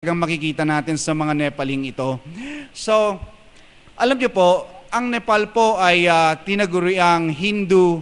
Talagang makikita natin sa mga Nepaling ito. So, alam niyo po, ang Nepal po ay tinaguriang Hindu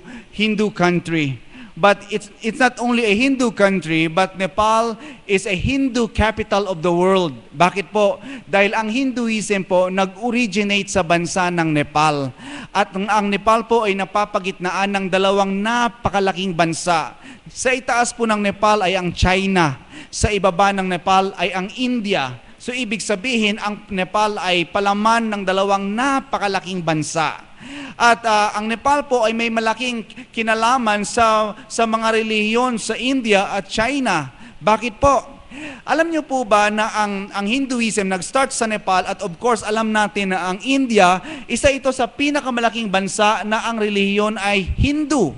country. But it's not only a Hindu country, but Nepal is a Hindu capital of the world. Bakit po? Dahil ang Hinduism po nag-originate sa bansa ng Nepal. At ang Nepal po ay napapagitnaan ng dalawang napakalaking bansa. Sa itaas po ng Nepal ay ang China. Sa ibaba ng Nepal ay ang India. So ibig sabihin, ang Nepal ay palaman ng dalawang napakalaking bansa. At ang Nepal po ay may malaking kinalaman sa mga relihiyon sa India at China. Bakit po? Alam niyo po ba na ang Hinduism nag-start sa Nepal at of course alam natin na ang India, isa ito sa pinakamalaking bansa na ang relihiyon ay Hindu.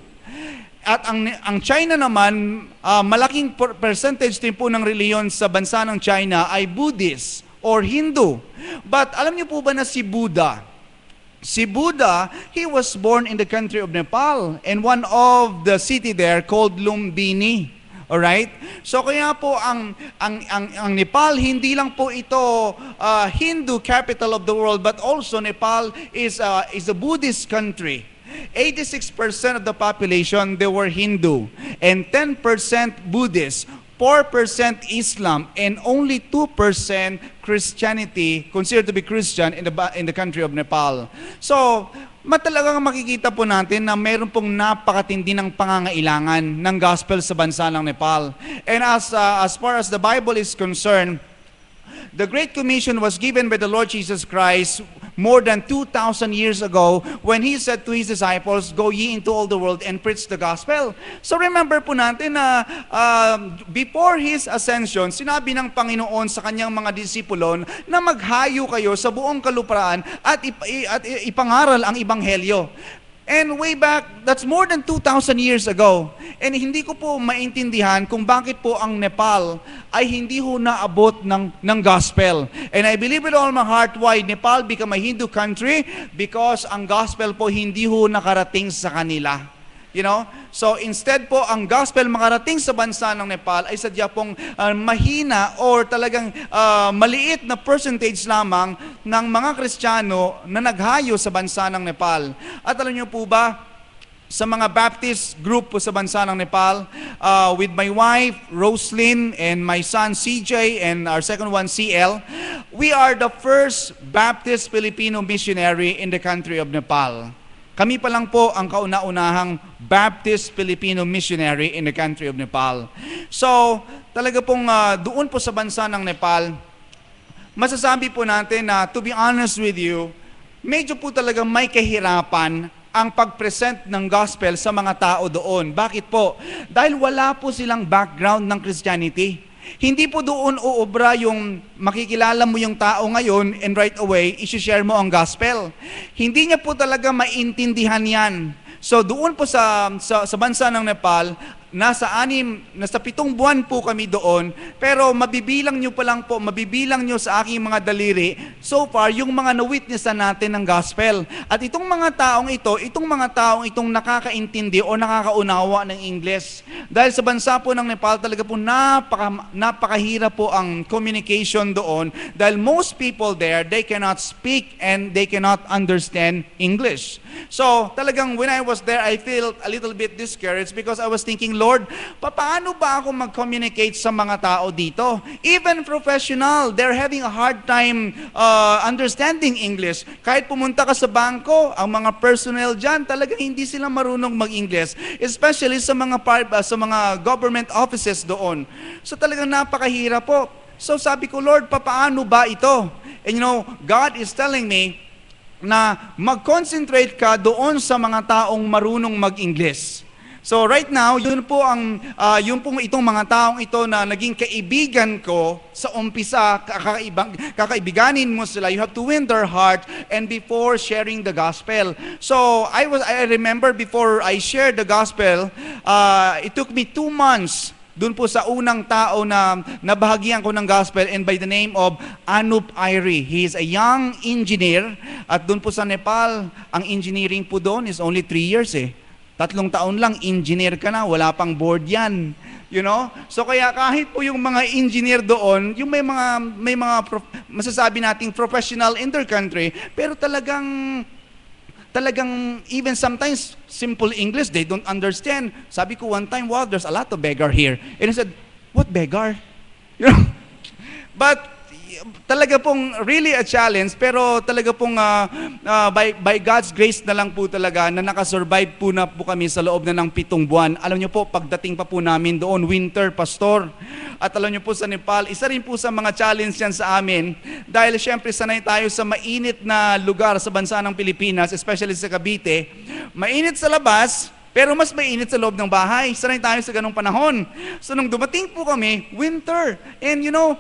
At ang China naman, malaking percentage din po ng reliyon sa bansa ng China ay Buddhist or Hindu. But alam niyo po ba na si Buddha, he was born in the country of Nepal and one of the city there called Lumbini. Alright? So kaya po ang Nepal, hindi lang po ito Hindu capital of the world, but also Nepal is a Buddhist country. 86% of the population, they were Hindu, and 10% Buddhist, 4% Islam, and only 2% Christianity, considered to be Christian in the country of Nepal. So, matalagang makikita po natin na mayroon pong napakatindi ng pangangailangan ng gospel sa bansa ng Nepal. And as far as the Bible is concerned, the Great Commission was given by the Lord Jesus Christ more than 2,000 years ago when He said to His disciples, "Go ye into all the world and preach the gospel." So remember po natin na before His ascension, sinabi ng Panginoon sa Kanyang mga disipulon na maghayo kayo sa buong kalupaan at ipangaral ang Ebanghelyo. And way back, that's more than 2,000 years ago. And hindi ko po maintindihan kung bakit po ang Nepal ay hindi ho naabot ng gospel. And I believe with all my heart why Nepal became a Hindu country, because ang gospel po hindi ho nakarating sa kanila. You know? So instead po, ang gospel makarating sa bansa ng Nepal ay sadya pong mahina or talagang maliit na percentage lamang ng mga Kristiyano na naghayo sa bansa ng Nepal. At alam niyo po ba, sa mga Baptist group po sa bansa ng Nepal, with my wife, Roslyn, and my son, CJ, and our second one, CL, we are the first Baptist Filipino missionary in the country of Nepal. Kami pa lang po ang kauna-unahang Baptist Filipino missionary in the country of Nepal. So, talaga pong doon po sa bansa ng Nepal, masasabi po natin na, to be honest with you, medyo po talaga may kahirapan ang pag-present ng gospel sa mga tao doon. Bakit po? Dahil wala po silang background ng Christianity. Hindi po doon uobra yung makikilala mo yung tao ngayon and right away, isi-share mo ang gospel. Hindi niya po talaga maintindihan yan. So doon po sa bansa ng Nepal, nasa 7 buwan po kami doon, pero mabibilang nyo sa aking mga daliri, so far, yung mga na-witnessan natin ng gospel. At itong mga taong itong nakakaintindi o nakakaunawa ng English. Dahil sa bansa po ng Nepal, talaga po napakahirap po ang communication doon, dahil most people there, they cannot speak and they cannot understand English. So, talagang when I was there, I felt a little bit discouraged because I was thinking, Lord, paano ba ako mag-communicate sa mga tao dito? Even professional, they're having a hard time understanding English. Kahit pumunta ka sa bangko, ang mga personnel dyan, talagang hindi sila marunong mag-English. Especially sa mga government offices doon. So talagang napakahirap po. So sabi ko, Lord, paano ba ito? And you know, God is telling me na mag-concentrate ka doon sa mga taong marunong mag-English. So right now, yun pong itong mga taong ito na naging kaibigan ko sa umpisa, kakaibiganin mo sila, you have to win their heart and before sharing the gospel. So I remember before I shared the gospel, it took me 2 months doon po sa unang tao na nabahagyan ko ng gospel, and by the name of Anup Airi. He is a young engineer at doon po sa Nepal, ang engineering po doon is only 3 years 3 taon lang, engineer ka na, wala pang board yan. You know? So kaya kahit po yung mga engineer doon, yung may mga masasabi nating professional in their country, pero talagang even sometimes simple English they don't understand. Sabi ko one time, wow, there's a lot of beggar here. And I said, what beggar? You know? But talaga pong really a challenge, pero talaga pong by God's grace na lang po talaga na nakasurvive po na po kami sa loob na ng 7 buwan. Alam niyo po, pagdating pa po namin doon, winter, pastor. At alam niyo po sa Nepal, isa rin po sa mga challenge yan sa amin dahil syempre sanay tayo sa mainit na lugar sa bansa ng Pilipinas, especially sa Cavite. Mainit sa labas, pero mas mainit sa loob ng bahay. Sanay tayo sa ganong panahon. So nung dumating po kami, winter. And you know,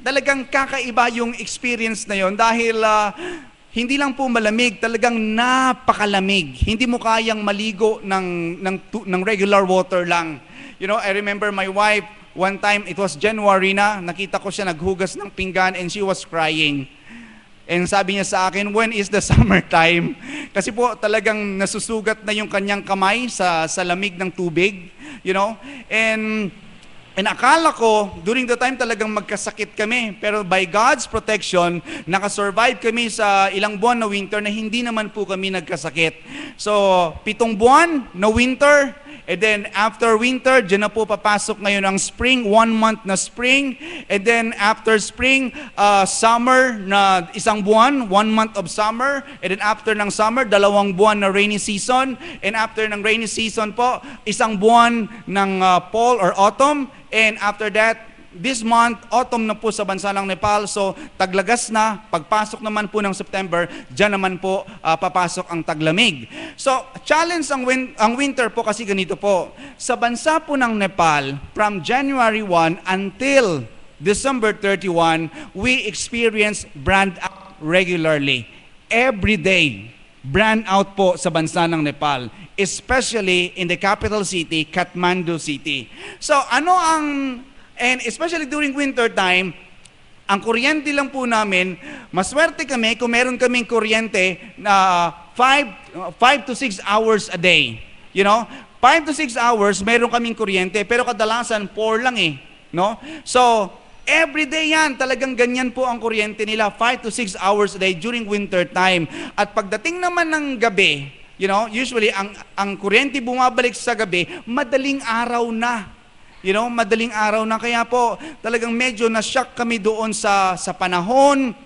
talagang kakaiba yung experience na yon dahil hindi lang po malamig, talagang napakalamig. Hindi mo kayang maligo ng regular water lang. You know, I remember my wife, one time, it was January na, nakita ko siya naghugas ng pinggan and she was crying. And sabi niya sa akin, when is the summertime? Kasi po talagang nasusugat na yung kanyang kamay sa lamig ng tubig. You know, And akala ko, during the time talagang magkasakit kami. Pero by God's protection, nakasurvive kami sa ilang buwan na winter na hindi naman po kami nagkasakit. So, 7 buwan na winter. And then after winter, dyan na po papasok ngayon ang spring, 1 month na spring. And then after spring, summer na 1 buwan, 1 month of summer. And then after ng summer, 2 buwan na rainy season. And after ng rainy season po, 1 buwan ng fall or autumn. And after that, this month, autumn na po sa bansa ng Nepal. So, taglagas na. Pagpasok naman po ng September, dyan naman po papasok ang taglamig. So, challenge ang winter po kasi ganito po. Sa bansa po ng Nepal, from January 1 until December 31, we experience brand out regularly. Every day, brand out po sa bansa ng Nepal, especially in the capital city, Kathmandu City. So, and especially during winter time, ang kuryente lang po namin, maswerte kami kung meron kaming kuryente na 5 to 6 hours a day. You know, 5 to 6 hours meron kaming kuryente, pero kadalasan 4 lang eh. No? So, every day yan, talagang ganyan po ang kuryente nila, 5 to 6 hours a day during winter time. At pagdating naman ng gabi, you know, usually ang kuryente bumabalik sa gabi, madaling araw na. You know, madaling araw na. Kaya po, talagang medyo na-shock kami doon sa panahon,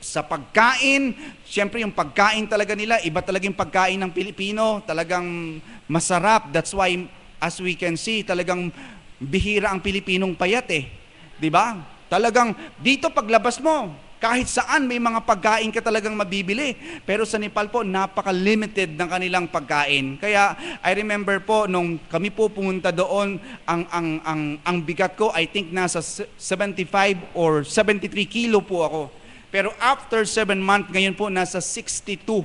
sa pagkain. Siyempre, yung pagkain talaga nila, iba talagang pagkain ng Pilipino. Talagang masarap. That's why, as we can see, talagang bihira ang Pilipinong payat eh. Diba? Talagang, dito paglabas mo, kahit saan may mga pagkain ka talagang mabibili. Pero sa Nepal po, napaka-limited ng kanilang pagkain. Kaya I remember po, nung kami po pumunta doon, ang bigat ko, I think nasa 75 or 73 kilo po ako. Pero after 7 months, ngayon po nasa 62.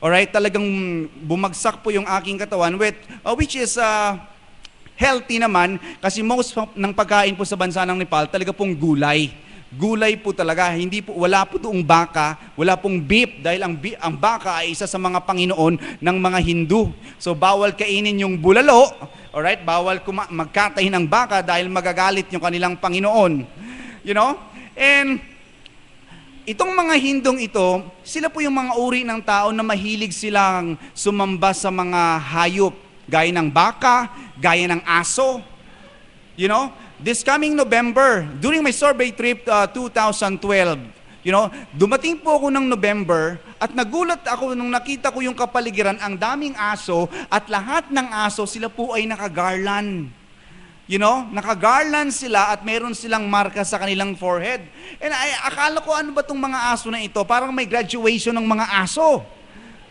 Alright, talagang bumagsak po yung aking katawan, which is healthy naman, kasi most ng pagkain po sa bansa ng Nepal, talaga pong gulay. Gulay po talaga, wala po doong baka, wala pong beef dahil ang baka ay isa sa mga Panginoon ng mga Hindu. So bawal kainin yung bulalo, alright? Bawal magkatay ng baka dahil magagalit yung kanilang Panginoon. You know? And itong mga Hindong ito, sila po yung mga uri ng tao na mahilig silang sumamba sa mga hayop, gaya ng baka, gaya ng aso. You know? This coming November, during my survey trip 2012, you know, dumating po ako ng November at nagulat ako nung nakita ko yung kapaligiran, ang daming aso at lahat ng aso sila po ay nakagarland. You know, nakagarland sila at meron silang marka sa kanilang forehead. And akala ko ano ba tong mga aso na ito? Parang may graduation ng mga aso.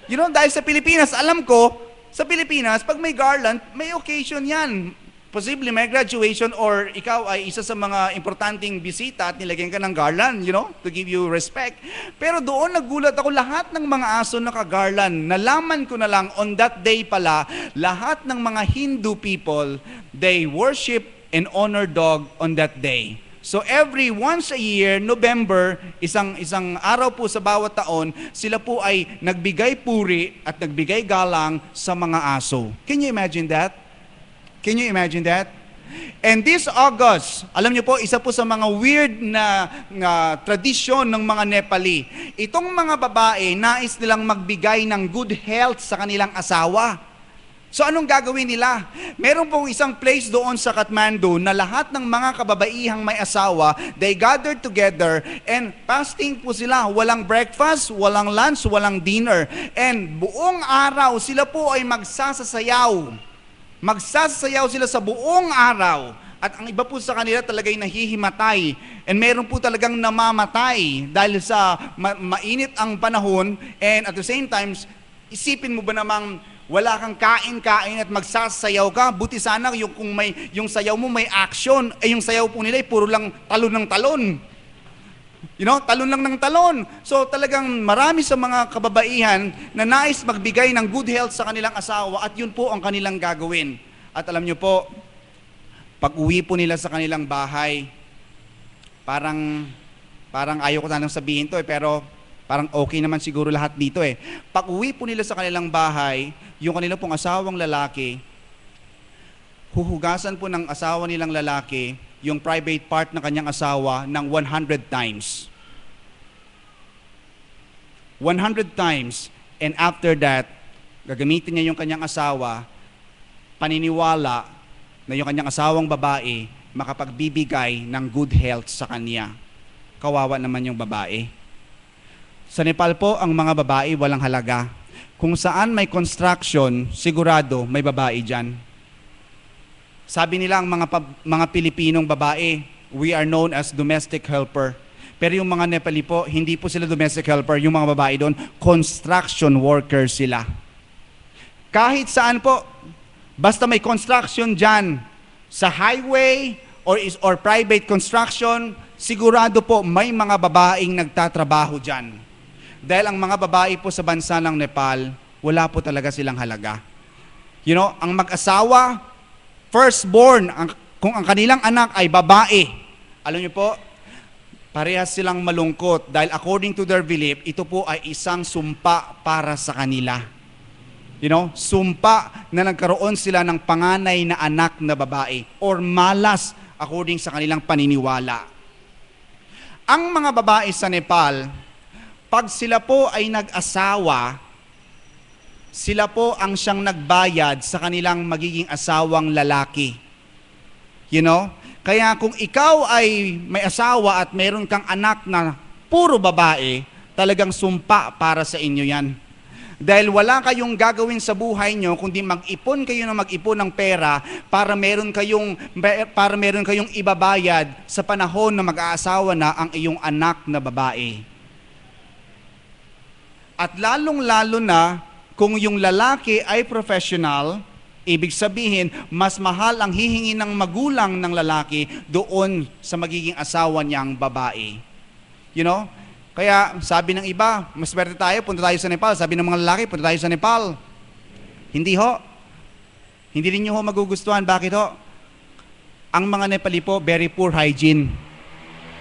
You know, dahil sa Pilipinas, alam ko, sa Pilipinas, pag may garland, may occasion yan. Posible may graduation or ikaw ay isa sa mga importanteng bisita at nilagyan ka ng garland, you know, to give you respect. Pero doon nagulat ako, lahat ng mga aso naka-garland. Nalaman ko na lang, on that day pala, lahat ng mga Hindu people, they worship and honor dog on that day. So every once a year, November, isang araw po sa bawat taon, sila po ay nagbigay puri at nagbigay galang sa mga aso. Can you imagine that? Can you imagine that? And this August, alam niyo po, isa po sa mga weird na tradisyon ng mga Nepali. Itong mga babae, nais nilang magbigay ng good health sa kanilang asawa. So anong gagawin nila? Meron pong isang place doon sa Kathmandu na lahat ng mga kababaihang may asawa, they gathered together and fasting po sila. Walang breakfast, walang lunch, walang dinner. And buong araw sila po ay magsasasayaw. Magsasayaw sila sa buong araw. At ang iba po sa kanila talagay nahihimatay. And meron po talagang namamatay dahil sa mainit ang panahon. And at the same time, isipin mo ba namang wala kang kain-kain at magsasayaw ka? Buti sana yung sayaw mo may action. Yung sayaw po nila ay puro lang talon ng talon. You know, talon lang ng talon. So talagang marami sa mga kababaihan na nais magbigay ng good health sa kanilang asawa at yun po ang kanilang gagawin. At alam nyo po, pag uwi po nila sa kanilang bahay, parang ayaw ko sanang sabihin to pero parang okay naman siguro lahat dito eh. Pag uwi po nila sa kanilang bahay, yung kanilang pong asawang lalaki, huhugasan po ng asawa nilang lalaki yung private part ng kanyang asawa ng 100 times. 100 times. And after that, gagamitin niya yung kanyang asawa, paniniwala na yung kanyang asawang babae makapagbibigay ng good health sa kanya. Kawawa naman yung babae. Sa Nepal po, ang mga babae walang halaga. Kung saan may construction, sigurado may babae dyan. Sabi nila ang mga Pilipinong babae, we are known as domestic helper. Pero yung mga Nepali po, hindi po sila domestic helper. Yung mga babae doon, construction workers sila. Kahit saan po, basta may construction dyan, sa highway or private construction, sigurado po may mga babaeng nagtatrabaho dyan. Dahil ang mga babae po sa bansa ng Nepal, wala po talaga silang halaga. You know, ang mag-asawa, firstborn, kung ang kanilang anak ay babae, alam niyo po, parehas silang malungkot dahil according to their belief, ito po ay isang sumpa para sa kanila. You know, sumpa na nagkaroon sila ng panganay na anak na babae or malas according sa kanilang paniniwala. Ang mga babae sa Nepal, pag sila po ay nag-asawa, sila po ang siyang nagbayad sa kanilang magiging asawang lalaki. You know? Kaya kung ikaw ay may asawa at meron kang anak na puro babae, talagang sumpa para sa inyo yan. Dahil wala kayong gagawin sa buhay nyo, kundi mag-ipon kayo na mag-ipon ng pera para meron kayong ibabayad sa panahon na mag-aasawa na ang iyong anak na babae. At lalong-lalo na kung yung lalaki ay professional, ibig sabihin, mas mahal ang hihingi ng magulang ng lalaki doon sa magiging asawa niyang babae. You know? Kaya sabi ng iba, mas swerte tayo, punta tayo sa Nepal. Sabi ng mga lalaki, punta tayo sa Nepal. Hindi ho. Hindi rin nyo ho magugustuhan. Bakit ho? Ang mga Nepali po, very poor hygiene.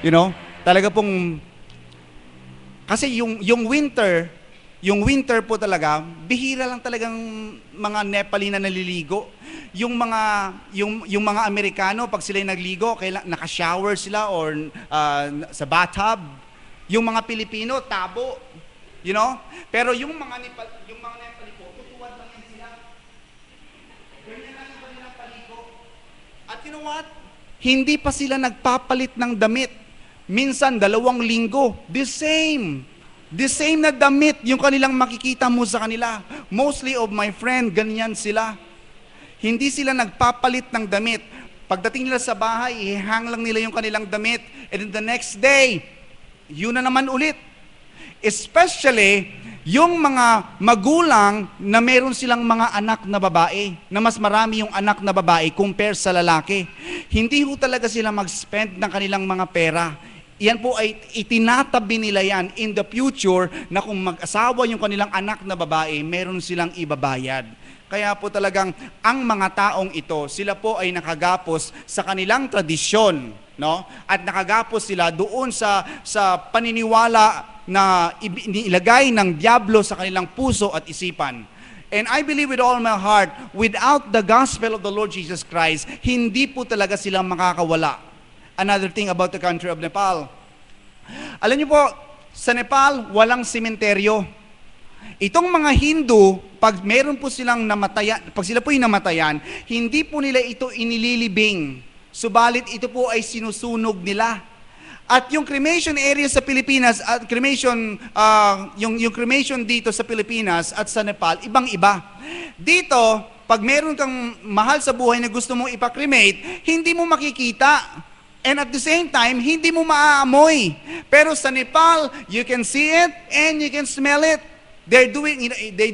You know? Talaga pong, kasi yung winter po talaga, bihira lang talagang mga Nepali na naliligo. Yung mga Amerikano, pag sila nagligo, naka-shower sila or sa bathtub. Yung mga Pilipino, tabo. You know? Pero yung mga Nepali po, tutuwad lang yan sila. Ganyan lang yung kanilang paligo. At you know what? Hindi pa sila nagpapalit ng damit. Minsan, 2 linggo. The same na damit yung kanilang makikita mo sa kanila. Mostly of my friend, ganyan sila. Hindi sila nagpapalit ng damit. Pagdating nila sa bahay, ihang lang nila yung kanilang damit. And then the next day, yun na naman ulit. Especially, yung mga magulang na meron silang mga anak na babae, na mas marami yung anak na babae compare sa lalaki. Hindi ho talaga sila mag-spend ng kanilang mga pera. Yan po ay itinatabi nila yan in the future na kung mag-asawa yung kanilang anak na babae, meron silang ibabayad. Kaya po talagang ang mga taong ito, sila po ay nakagapos sa kanilang tradisyon no? At nakagapos sila doon sa paniniwala na inilagay ng diablo sa kanilang puso at isipan. And I believe with all my heart, without the gospel of the Lord Jesus Christ, hindi po talaga sila makakawala. Another thing about the country of Nepal. Alam niyo po, sa Nepal, walang sementeryo. Itong mga Hindu, pag meron po silang namatayan, pag sila po yung namatayan, hindi po nila ito inililibing. Subalit ito po ay sinusunog nila. At yung cremation area sa Pilipinas at yung cremation dito sa Pilipinas at sa Nepal, ibang-iba. Dito, pag meron kang mahal sa buhay na gusto mong ipakremate, hindi mo makikita. And at the same time, hindi mo maaamoy. Pero sa Nepal, you can see it and you can smell it. They do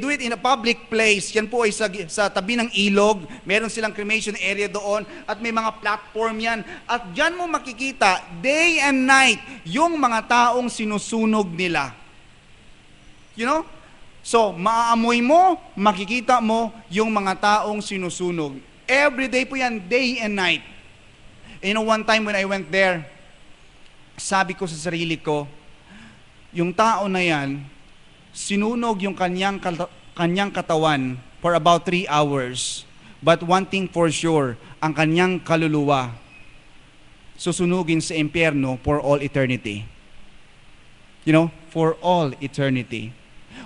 it in a public place. Yan po ay sa tabi ng ilog. Meron silang cremation area doon at may mga platform yan. At diyan mo makikita day and night yung mga taong sinusunog nila. You know? So, maaamoy mo, makikita mo yung mga taong sinusunog. Every day po yan, day and night. And one time when I went there, sabi ko sa sarili ko, yung tao na yan, sinunog yung kanyang katawan for about 3 hours. But one thing for sure, ang kanyang kaluluwa, susunugin sa impyerno for all eternity. You know, for all eternity.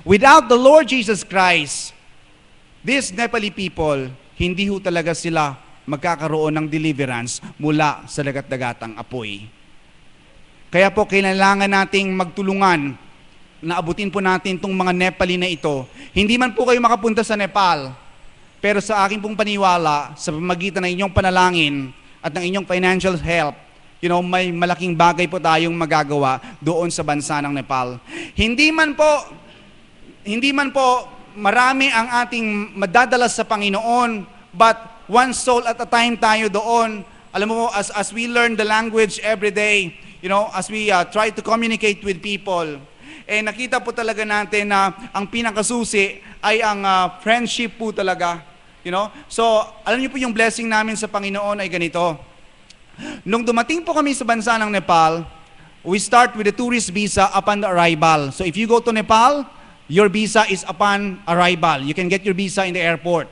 Without the Lord Jesus Christ, these Nepali people, hindi ho talaga sila magkakaroon ng deliverance mula sa dagat-dagatang apoy. Kaya po, kailangan nating magtulungan na abutin po natin itong mga Nepali na ito. Hindi man po kayo makapunta sa Nepal, pero sa aking pong paniwala, sa pamagitan ng inyong panalangin at ng inyong financial help, you know, may malaking bagay po tayong magagawa doon sa bansa ng Nepal. Hindi man po marami ang ating madadala sa Panginoon, but one soul at a time tayo doon. Alam mo, as we learn the language every day, you know, as we try to communicate with people, nakita po talaga natin na ang pinakasusi ay ang friendship po talaga. You know? So, alam niyo po yung blessing namin sa Panginoon ay ganito. Nung dumating po kami sa bansa ng Nepal, we start with the tourist visa upon the arrival. So, if you go to Nepal, your visa is upon arrival. You can get your visa in the airport.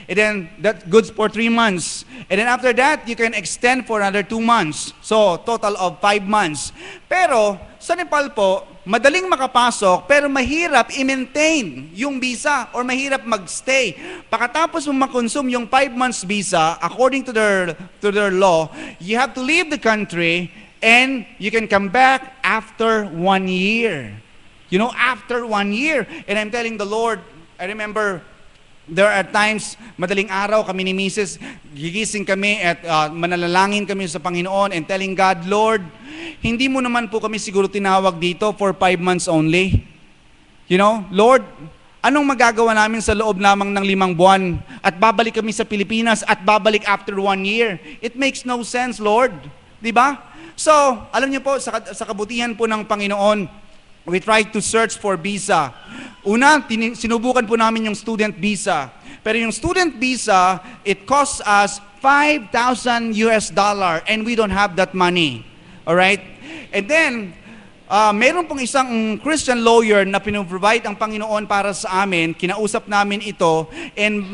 And then, that's good for 3 months. And then after that, you can extend for another 2 months. So, total of 5 months. Pero, sa Nepal po, madaling makapasok, pero mahirap i-maintain yung visa or mahirap mag-stay. Pagkatapos mo makonsume yung 5 months visa, according to their law, you have to leave the country and you can come back after 1 year. You know, after 1 year. And I'm telling the Lord, I remember, there are times, madaling araw kami ni Mrs., gigising kami at manalangin kami sa Panginoon and telling God, Lord, hindi mo naman po kami siguro tinawag dito for 5 months only. You know, Lord, anong magagawa namin sa loob lamang ng 5 buwan at babalik kami sa Pilipinas at babalik after 1 year? It makes no sense, Lord. Diba? So, alam niyo po, sa kabutihan po ng Panginoon, we try to search for visa. Una, sinubukan po namin yung student visa. Pero yung student visa, it costs us $5,000 and we don't have that money. Alright? And then, meron pong isang Christian lawyer na pinoprovide ang Panginoon para sa amin, kinausap namin ito, and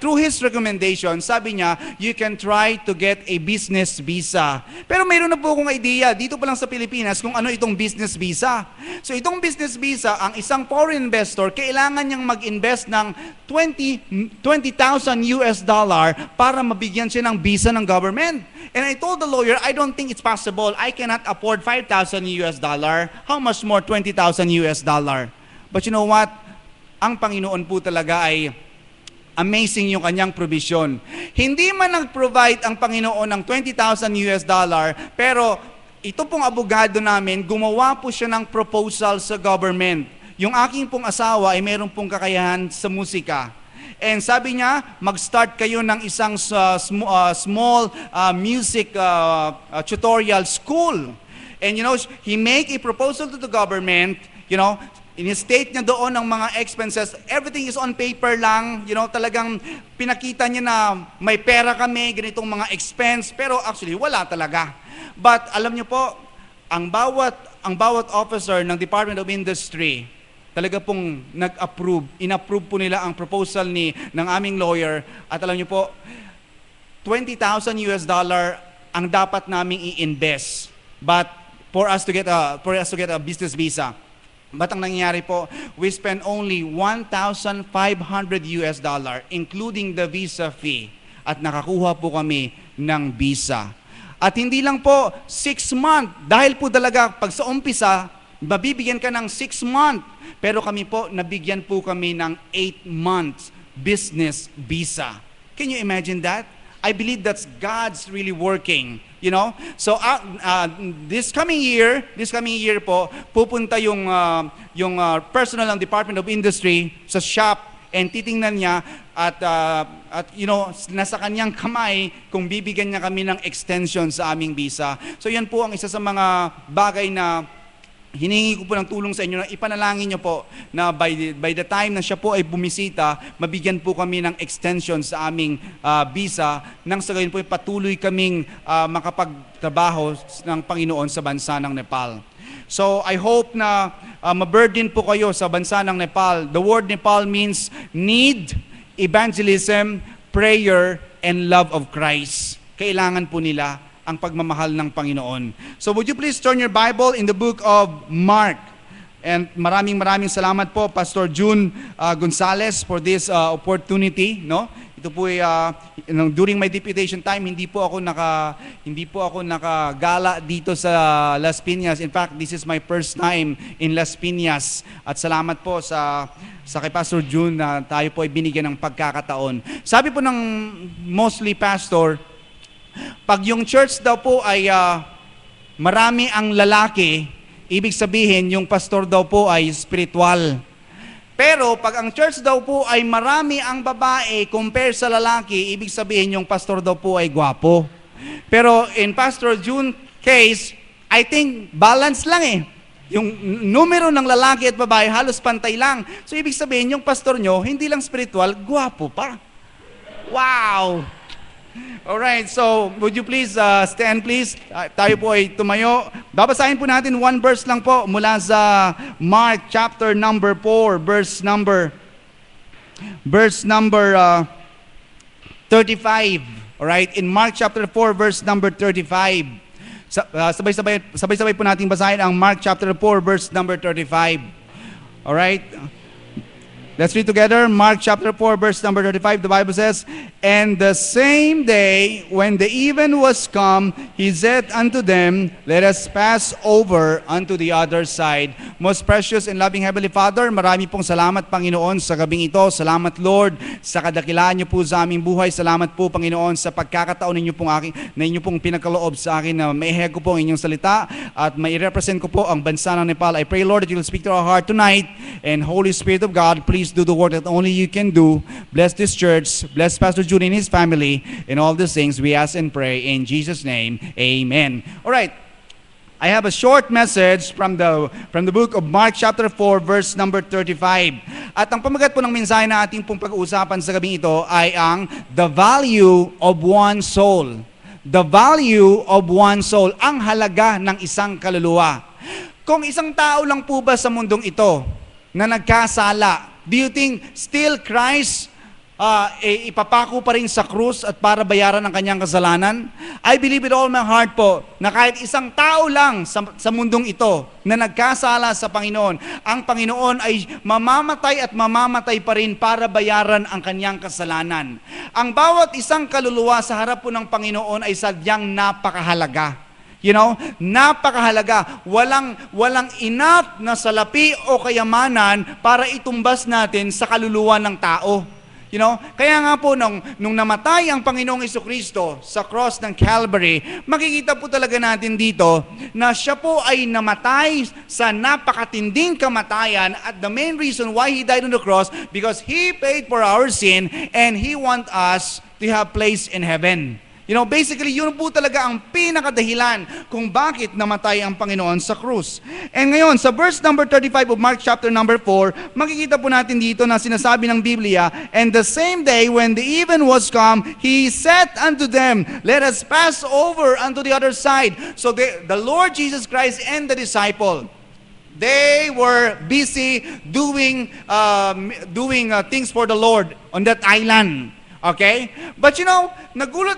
through his recommendation, sabi niya, you can try to get a business visa. Pero meron na po akong idea, dito pa lang sa Pilipinas, kung ano itong business visa. So itong business visa, ang isang foreign investor, kailangan niyang mag-invest ng $20,000 para mabigyan siya ng visa ng government. And I told the lawyer, I don't think it's possible. I cannot afford $5,000. How much more $20,000? But you know what? Ang Panginoon po talaga ay amazing yung kanyang provision. Hindi man nag-provide ang Panginoon ng $20,000, pero ito pong abogado namin, gumawa po siya ng proposal sa government. Yung aking pong asawa ay meron pong kakayahan sa musika. And sabi niya, mag-start kayo ng isang small music tutorial school. And you know, he make a proposal to the government, you know, in-state niya doon ng mga expenses, everything is on paper lang, you know, talagang pinakita niya na may pera kami, ganitong mga expense, pero actually wala talaga. But alam niyo po, ang bawat officer ng Department of Industry, talaga pong inapprove po nila ang proposal ng aming lawyer, at alam niyo po, $20,000 ang dapat naming i-invest, but for us to get a business visa. But ang nangyayari po, we spend only $1,500 including the visa fee, at nakakuha po kami ng visa. At hindi lang po 6 months, dahil po talaga pag sa umpisa, mabibigyan ka ng 6 months, pero kami po, nabigyan po kami ng 8 months business visa. Can you imagine that? I believe that's God's really working, you know. So this coming year po, pupunta yung personnel ng Department of Industry sa shop, and titingnan niya at you know, nasa kanyang kamay kung bibigyan niya kami ng extension sa aming visa. So yan po ang isa sa mga bagay na hiningi ko po ng tulong sa inyo, na ipanalangin nyo po na by the time na siya po ay bumisita, mabigyan po kami ng extension sa aming visa, nang sa gayon po patuloy kaming makapagtrabaho ng Panginoon sa bansa ng Nepal. So I hope na maburden po kayo sa bansa ng Nepal. The word Nepal means need, evangelism, prayer, and love of Christ. Kailangan po nila ang pagmamahal ng Panginoon. So would you please turn your Bible in the book of Mark? And maraming salamat po, Pastor June Gonzales, for this opportunity, no? Ito po ay during my deputation time, hindi po ako nakagala dito sa Las Piñas. In fact, this is my first time in Las Piñas. At salamat po sa kay Pastor June na tayo po ay binigyan ng pagkakataon. Sabi po ng mostly pastor, pag yung church daw po ay marami ang lalaki, ibig sabihin yung pastor daw po ay spiritual. Pero pag ang church daw po ay marami ang babae compare sa lalaki, ibig sabihin yung pastor daw po ay gwapo. Pero in Pastor June case, I think balance lang eh. Yung numero ng lalaki at babae halos pantay lang. So ibig sabihin yung pastor nyo, hindi lang spiritual, gwapo pa. Wow! Alright, so would you please stand please? Tayo po ay tumayo. Babasahin po natin one verse lang po mula sa Mark chapter number 4, verse number 35. Alright, in Mark chapter 4, verse number 35. Sabay-sabay po natin basahin ang Mark chapter 4, verse number 35. Alright? Let's read together. Mark chapter 4, verse number 35. The Bible says, "And the same day, when the even was come, he said unto them, Let us pass over unto the other side." Most precious and loving Heavenly Father, marami pong salamat, Panginoon, sa gabing ito. Salamat, Lord, sa kadakilaan niyo po sa aming buhay. Salamat po, Panginoon, sa pagkakataon ninyo pong pinagkaloob sa akin na maihayag ko po ang inyong salita at mai-represent ko po ang bansa ng Nepal. I pray, Lord, that you will speak to our heart tonight, and Holy Spirit of God, please do the work that only you can do. Bless this church, bless Pastor Jude and his family, and all these things we ask and pray in Jesus' name. Amen. All right. I have a short message from the book of Mark chapter 4, verse number 35. At ang pamagat po ng mensahe na ating pong pag-uusapan sa gabing ito ay ang the value of one soul. The value of one soul, ang halaga ng isang kaluluwa. Kung isang tao lang po ba sa mundong ito na nagkasala, do you think still Christ ipapako pa rin sa krus at para bayaran ang kanyang kasalanan? I believe with all my heart po na kahit isang tao lang sa mundong ito na nagkasala sa Panginoon, ang Panginoon ay mamamatay at mamamatay pa rin para bayaran ang kanyang kasalanan. Ang bawat isang kaluluwa sa harap po ng Panginoon ay sadyang napakahalaga. You know, napakahalaga. Walang enough na salapi o kayamanan para itumbas natin sa kaluluwa ng tao. You know, kaya nga po nung namatay ang Panginoong Jesucristo sa cross ng Calvary, makikita po talaga natin dito na siya po ay namatay sa napakatinding kamatayan, at the main reason why He died on the cross, because He paid for our sin and He want us to have place in heaven. Basically, yun po talaga ang pinakadahilan kung bakit namatay ang Panginoon sa krus. And ngayon, sa verse number 35 of Mark chapter number 4, makikita po natin dito na sinasabi ng Biblia, "And the same day when the even was come, He said unto them, Let us pass over unto the other side." So the Lord Jesus Christ and the disciple, they were busy doing things for the Lord on that island. Okay? But nagulat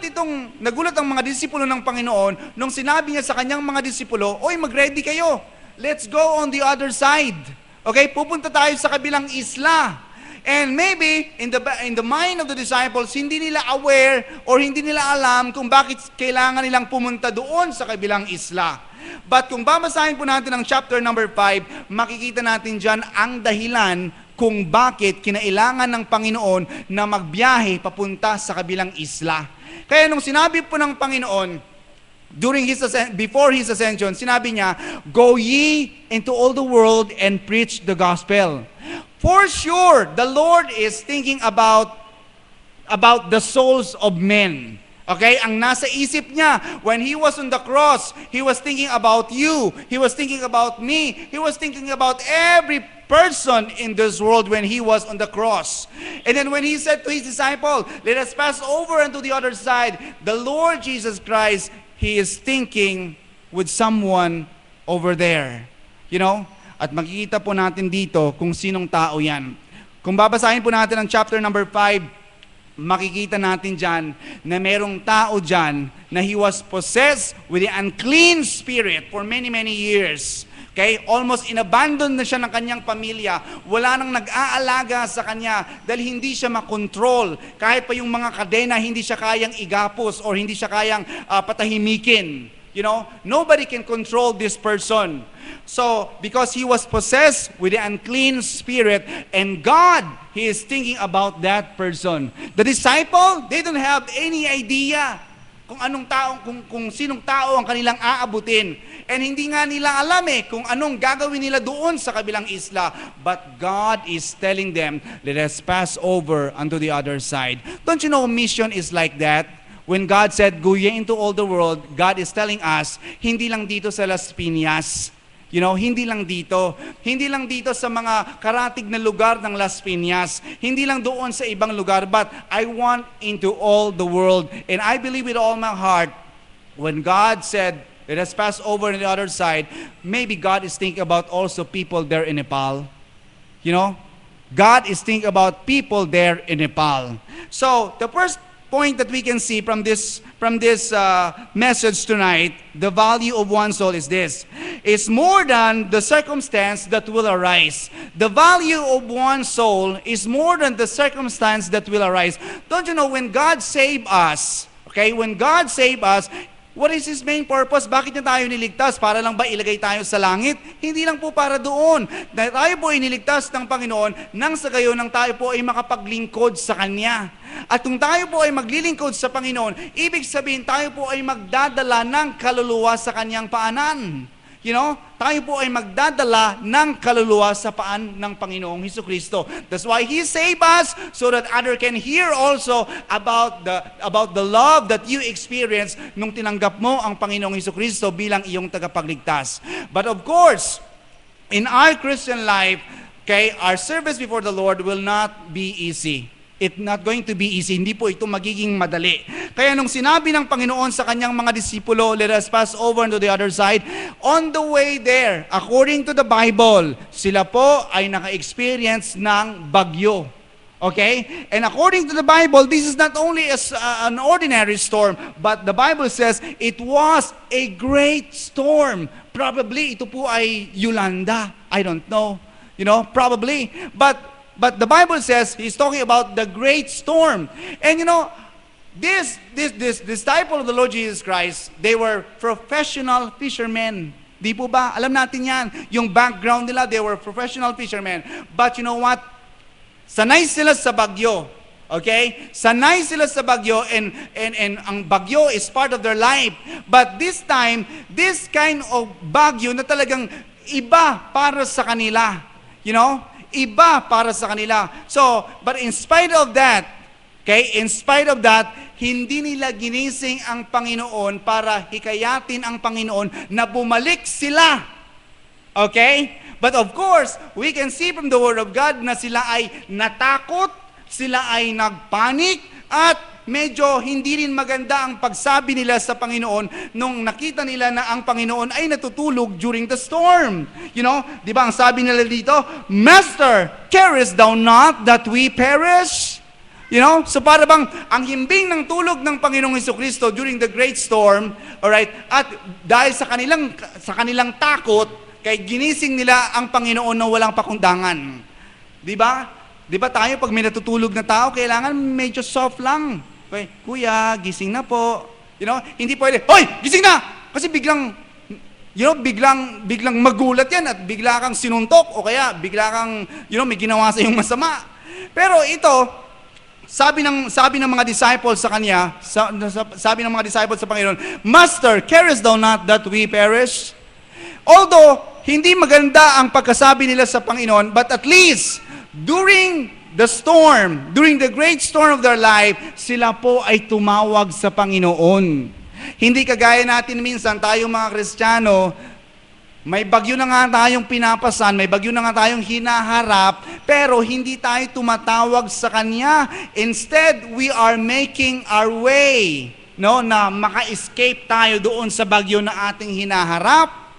ang mga disipulo ng Panginoon nung sinabi niya sa kanyang mga disipulo, "Oy, mag-ready kayo. Let's go on the other side." Okay? Pupunta tayo sa kabilang isla. And maybe in the mind of the disciples, hindi nila aware or hindi nila alam kung bakit kailangan nilang pumunta doon sa kabilang isla. But kung babasahin po natin ang chapter number 5, makikita natin dyan ang dahilan kung bakit kinailangan ng Panginoon na magbiyahe papunta sa kabilang isla. Kaya nung sinabi po ng Panginoon, before His ascension, sinabi niya, "Go ye into all the world and preach the gospel." For sure, the Lord is thinking about the souls of men. Okay? Ang nasa isip niya, when He was on the cross, He was thinking about you. He was thinking about me. He was thinking about every person in this world when He was on the cross. And then when He said to His disciple, "Let us pass over unto the other side," the Lord Jesus Christ, He is thinking with someone over there. At makikita po natin dito kung sinong tao yan. Kung babasahin po natin ang chapter number 5, makikita natin dyan na merong tao dyan na he was possessed with the unclean spirit for many, many years. Okay? Almost inabandon na siya ng kanyang pamilya. Wala nang nag-aalaga sa kanya dahil hindi siya makontrol. Kahit pa yung mga kadena, hindi siya kayang igapos or hindi siya kayang patahimikin. Nobody can control this person. So, because he was possessed with the unclean spirit, and God, He is thinking about that person. The disciple, they don't have any idea kung sinong tao ang kanilang aabutin. And hindi nga nila alam kung anong gagawin nila doon sa kabilang isla. But God is telling them, "Let us pass over unto the other side." Don't you know mission is like that? When God said, "Go ye into all the world," God is telling us, hindi lang dito sa Las Piñas. Hindi lang dito. Hindi lang dito sa mga karatig na lugar ng Las Piñas. Hindi lang doon sa ibang lugar. But I want into all the world. And I believe with all my heart, when God said, "Let us pass over on the other side," maybe God is thinking about also people there in Nepal. God is thinking about people there in Nepal. So, the first point that we can see from this message tonight, the value of one soul is this: it's more than the circumstance that will arise. The value of one soul is more than the circumstance that will arise. Don't you know, when God saved us, when God saved us, what is His main purpose? Bakit niya tayo niligtas? Para lang ba ilagay tayo sa langit? Hindi lang po para doon. Dahil tayo po ay niligtas ng Panginoon nang sa gayon nang tayo po ay makapaglingkod sa Kanya. At kung tayo po ay maglilingkod sa Panginoon, ibig sabihin tayo po ay magdadala ng kaluluwa sa Kanyang paanan. Tayo po ay magdadala ng kaluluwa sa paan ng Panginoong Hesukristo. That's why He saved us, so that others can hear also about the love that you experience nung tinanggap mo ang Panginoong Hesukristo bilang iyong tagapagligtas. But of course, in our Christian life, our service before the Lord will not be easy. It's not going to be easy. Hindi po ito magiging madali. Kaya nung sinabi ng Panginoon sa kanyang mga disipulo, "Let us pass over to the other side," on the way there, according to the Bible, sila po ay naka-experience ng bagyo. Okay? And according to the Bible, this is not only an ordinary storm, but the Bible says it was a great storm. Probably ito po ay Yolanda. I don't know. Probably. But the Bible says He's talking about the great storm. And this disciple of the Lord Jesus Christ, they were professional fishermen. Di po ba? Alam natin yan. Yung background nila, they were professional fishermen. But you know what? Sanay sila sa bagyo. Okay? Sanay sila sa bagyo, and ang bagyo is part of their life. But this time, this kind of bagyo na talagang iba para sa kanila. Iba para sa kanila. So, but in spite of that, in spite of that, hindi nila ginising ang Panginoon para hikayatin ang Panginoon na bumalik sila. Okay? But of course, we can see from the Word of God na sila ay natakot, sila ay nagpanik, at medyo hindi rin maganda ang pagsabi nila sa Panginoon nung nakita nila na ang Panginoon ay natutulog during the storm. You know, di ba ang sabi nila dito, Master, carest thou not that we perish? You know, so para bang ang himbing ng tulog ng Panginoong Hesukristo during the great storm, alright, at dahil sa kanilang takot, kay ginising nila ang Panginoon na walang pakundangan. Di ba? Di ba tayo pag may natutulog na tao, kailangan medyo soft lang. Okay, kuya, gising na po. You know, hindi pwede, hoy, gising na! Kasi biglang magulat yan at bigla kang sinuntok o kaya bigla kang, may ginawa sa iyong masama. Pero ito, sabi ng mga disciples sa kanya, sabi ng mga disciples sa Panginoon, Master, carest thou not that we perish? Although, hindi maganda ang pagkasabi nila sa Panginoon, but at least, during the storm, during the great storm of their life, sila po ay tumawag sa Panginoon. Hindi kagaya natin minsan, tayong mga Kristiyano, may bagyo na nga tayong pinapasan, may bagyo na nga tayong hinaharap, pero hindi tayo tumatawag sa Kanya. Instead, we are making our way, na maka-escape tayo doon sa bagyo na ating hinaharap.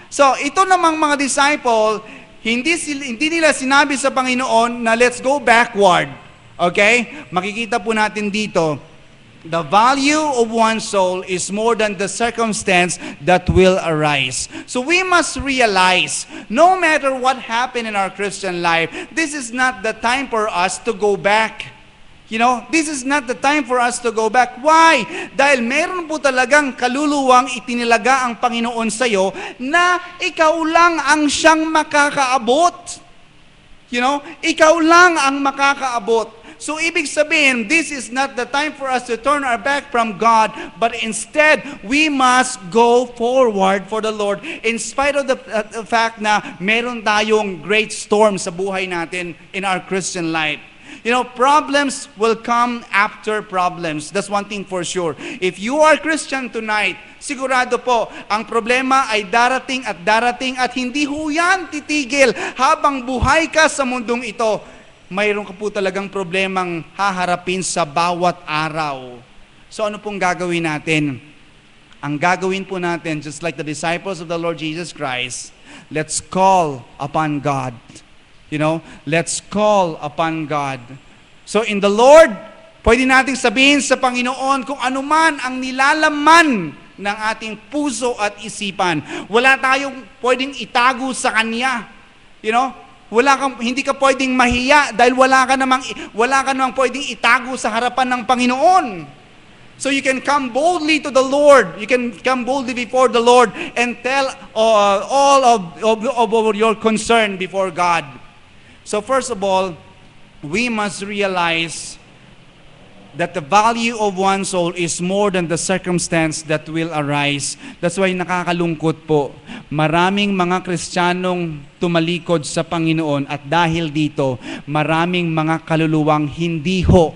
So, ito namang mga disciple, hindi nila sinabi sa Panginoon na let's go backward. Okay? Makikita po natin dito, the value of one's soul is more than the circumstance that will arise. So we must realize, no matter what happened in our Christian life, this is not the time for us to go back. This is not the time for us to go back. Why? Dahil meron po talagang kaluluwang itinilaga ang Panginoon sa iyo na ikaw lang ang siyang makakaabot. Ikaw lang ang makakaabot. So ibig sabihin, this is not the time for us to turn our back from God, but instead, we must go forward for the Lord in spite of the fact na meron tayong great storm sa buhay natin in our Christian life. Problems will come after problems. That's one thing for sure. If you are Christian tonight, sigurado po, ang problema ay darating at hindi ho yan titigil habang buhay ka sa mundong ito. Mayroon ka po talagang problemang haharapin sa bawat araw. So ano pong gagawin natin? Ang gagawin po natin, just like the disciples of the Lord Jesus Christ, let's call upon God. Let's call upon God. So in the Lord, pwede nating sabihin sa Panginoon kung ano man ang nilalaman ng ating puso at isipan. Wala tayong pwedeng itago sa Kanya. Hindi ka pwedeng mahiya dahil wala ka namang pwedeng itago sa harapan ng Panginoon. So you can come boldly to the Lord. You can come boldly before the Lord and tell all of your concern before God. So first of all, we must realize that the value of one's soul is more than the circumstance that will arise. That's why nakakalungkot po. Maraming mga Kristiyanong tumalikod sa Panginoon at dahil dito, maraming mga kaluluwang hindi ho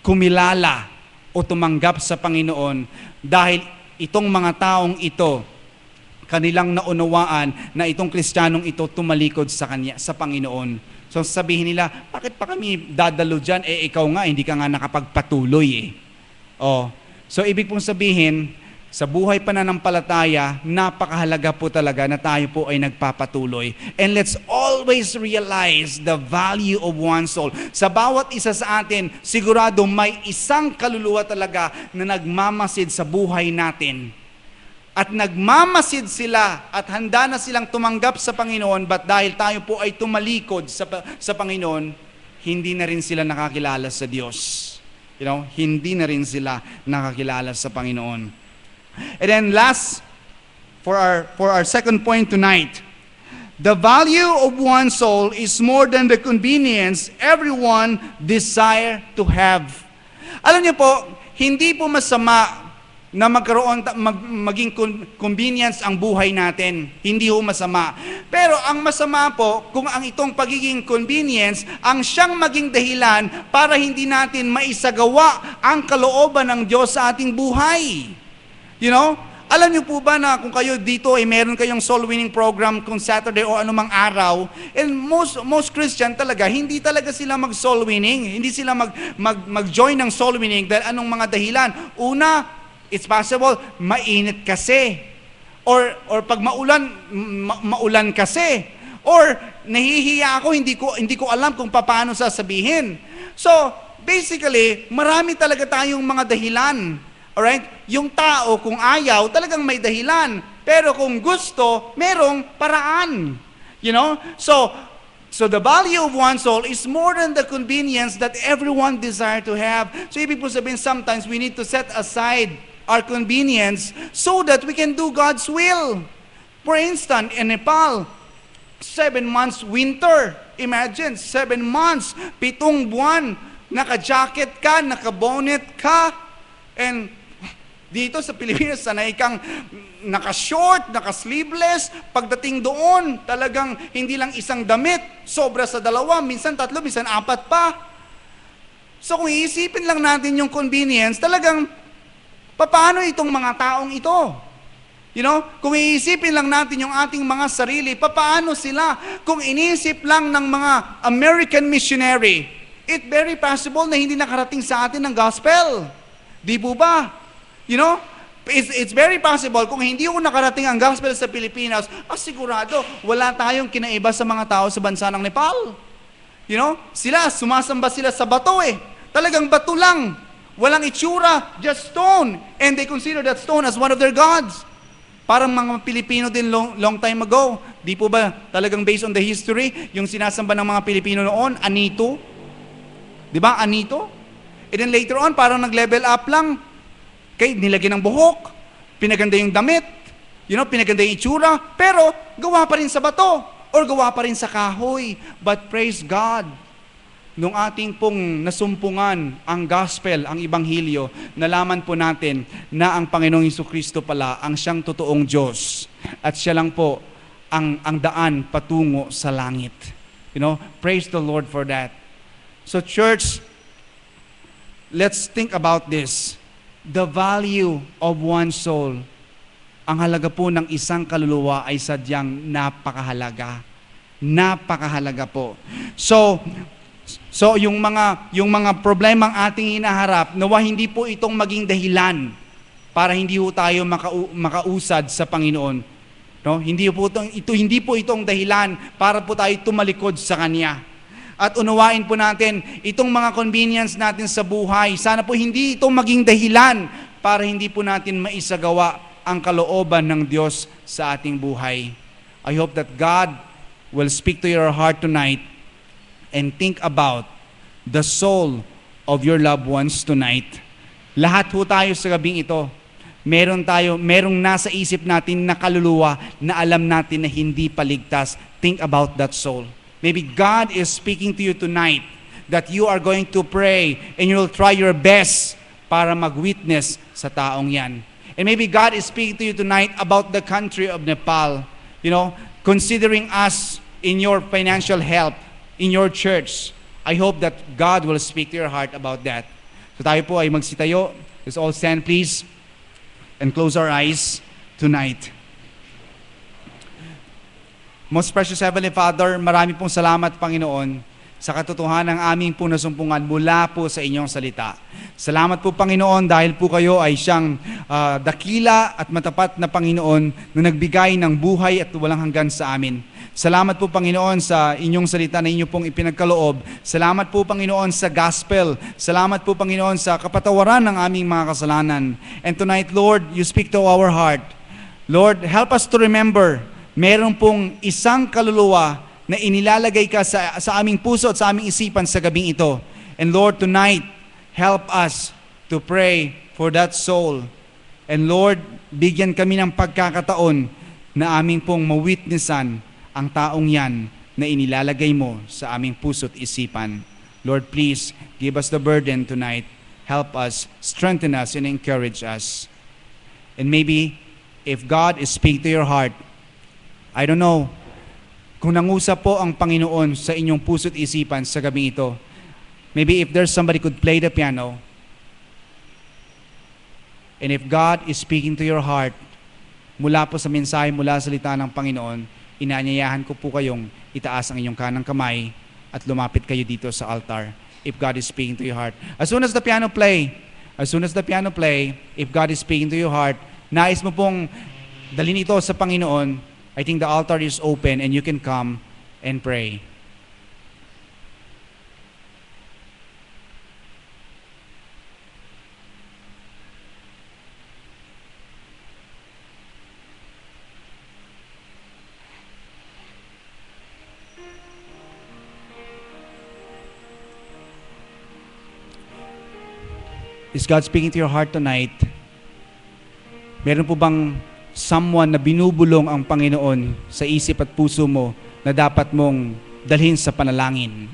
kumilala o tumanggap sa Panginoon dahil itong mga taong ito, kanilang naunawaan na itong Kristiyanong ito tumalikod sa Kanya, sa Panginoon. So sabihin nila, bakit pa kami dadalo dyan? Ikaw nga, hindi ka nga nakapagpatuloy . So ibig pong sabihin, sa buhay pananampalataya, napakahalaga po talaga na tayo po ay nagpapatuloy. And let's always realize the value of one's soul. Sa bawat isa sa atin, sigurado may isang kaluluwa talaga na nagmamasid sa buhay natin. At nagmamasid sila at handa na silang tumanggap sa Panginoon, but dahil tayo po ay tumalikod sa Panginoon, hindi na rin sila nakakilala sa Diyos. Hindi na rin sila nakakilala sa Panginoon. And then last, for our second point tonight, the value of one's soul is more than the convenience everyone desire to have. Alam niyo po, hindi po masama na maging convenience ang buhay natin. Hindi ho masama. Pero ang masama po, kung ang itong pagiging convenience, ang siyang maging dahilan para hindi natin maisagawa ang kalooban ng Diyos sa ating buhay. You know? Alam niyo po ba na kung kayo dito ay meron kayong soul winning program kung Saturday o anumang araw, and most Christian talaga, hindi talaga sila mag soul winning, hindi sila mag-join ng soul winning dahil anong mga dahilan? Una, it's possible, mainit kasi. Or pag maulan kasi. Or nahihiya ako, hindi ko alam kung paano sasabihin. So, basically, marami talaga tayong mga dahilan. Alright? Yung tao, kung ayaw, talagang may dahilan. Pero kung gusto, merong paraan. You know? So the value of one soul is more than the convenience that everyone desire to have. So ibig po sabihin, sometimes we need to set aside our convenience so that we can do God's will. For instance, in Nepal, 7 months winter. Imagine, 7 months, 7 buwan, naka-jacket ka, naka-bonnet ka, and dito sa Pilipinas, sanay kang naka-short, naka-sleeveless. Pagdating doon, talagang hindi lang isang damit, sobra sa 2, minsan 3, minsan 4 pa. So kung iisipin lang natin yung convenience, talagang paano itong mga taong ito? You know, kung iisipin lang natin yung ating mga sarili, paano sila? Kung inisip lang ng mga American missionary, it very possible na hindi nakarating sa atin ng gospel. Di po ba? You know, it's very possible kung hindi ko nakarating ang gospel sa Pilipinas, sigurado wala tayong kinaiba sa mga tao sa bansa ng Nepal. You know, sumasamba sila sa bato eh. Talagang bato lang. Walang itsura, just stone. And they consider that stone as one of their gods. Parang mga Pilipino din long time ago. Di po ba talagang based on the history, yung sinasamba ng mga Pilipino noon, anito? Di ba, anito? And then later on, parang nag-level up lang. Kaya nilagyan ng buhok, pinaganda yung damit, pinaganda yung itsura, pero gawa pa rin sa bato, or gawa pa rin sa kahoy. But praise God, nung ating pong nasumpungan ang gospel, ang ibanghilyo, nalaman po natin na ang Panginoong Jesucristo pala ang siyang totoong Diyos. At siya lang po ang daan patungo sa langit. Praise the Lord for that. So church, let's think about this. The value of one soul. Ang halaga po ng isang kaluluwa ay sadyang napakahalaga. Napakahalaga po. So yung mga problemang ating hinaharap, nawa hindi po itong maging dahilan para hindi po tayo makausad sa Panginoon. No? Hindi po itong dahilan para po tayo tumalikod sa Kanya. At unawain po natin itong mga convenience natin sa buhay. Sana po hindi itong maging dahilan para hindi po natin maisagawa ang kalooban ng Diyos sa ating buhay. I hope that God will speak to your heart tonight and think about the soul of your loved ones tonight. Lahat po tayo sa gabing ito, merong nasa isip natin na kaluluwa na alam natin na hindi paligtas. Think about that soul. Maybe God is speaking to you tonight that you are going to pray and you will try your best para mag-witness sa taong yan. And maybe God is speaking to you tonight about the country of Nepal. Considering us in your financial help, in your church. I hope that God will speak to your heart about that. So tayo po ay magsitayo. Let's all stand please and close our eyes tonight. Most precious Heavenly Father, marami pong salamat, Panginoon, sa katotohanan ng aming po nasumpungan mula po sa inyong salita. Salamat po, Panginoon, dahil po kayo ay siyang dakila at matapat na Panginoon na nagbigay ng buhay at walang hanggan sa amin. Salamat po, Panginoon, sa inyong salita na inyo pong ipinagkaloob. Salamat po, Panginoon, sa gospel. Salamat po, Panginoon, sa kapatawaran ng aming mga kasalanan. And tonight, Lord, you speak to our heart. Lord, help us to remember, meron pong isang kaluluwa na inilalagay ka sa aming puso at sa aming isipan sa gabing ito. And Lord, tonight, help us to pray for that soul. And Lord, bigyan kami ng pagkakataon na aming pong mawitnessan ang taong yan na inilalagay mo sa aming puso at isipan. Lord, please give us the burden tonight. Help us, strengthen us, and encourage us. And maybe, if God is speaking to your heart, I don't know, kung nangusap po ang Panginoon sa inyong puso't isipan sa gabing ito, maybe if there's somebody could play the piano, and if God is speaking to your heart, mula po sa mensahe, mula sa salita ng Panginoon, inaanyayahan ko po kayong itaas ang inyong kanang kamay at lumapit kayo dito sa altar if God is speaking to your heart. As soon as the piano play, if God is speaking to your heart, nais mo pong dalhin ito sa Panginoon, I think the altar is open and you can come and pray. Is God speaking to your heart tonight? Meron po bang someone na binubulong ang Panginoon sa isip at puso mo na dapat mong dalhin sa panalangin?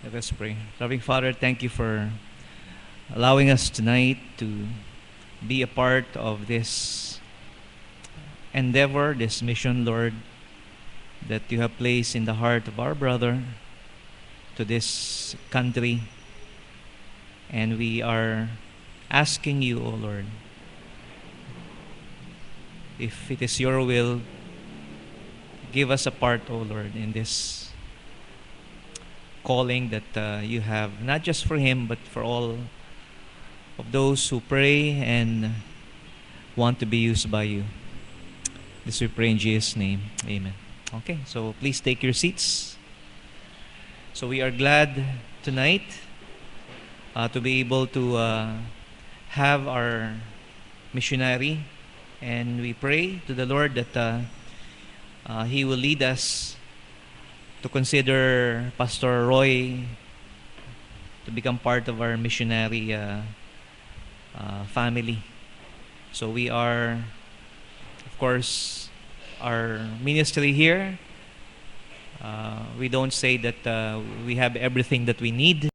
Let us pray. Loving Father, thank you for allowing us tonight to be a part of this endeavor, this mission, Lord, that you have placed in the heart of our brother to this country. And we are asking you, O Lord, if it is your will, give us a part, O Lord, in this calling that you have, not just for him, but for all of those who pray and want to be used by you. This we pray in Jesus' name. Amen. Okay, so please take your seats. So we are glad tonight to be able to have our missionary, and we pray to the Lord that He will lead us to consider Pastor Roy to become part of our missionary family. So we are, of course, our ministry here, we don't say that we have everything that we need.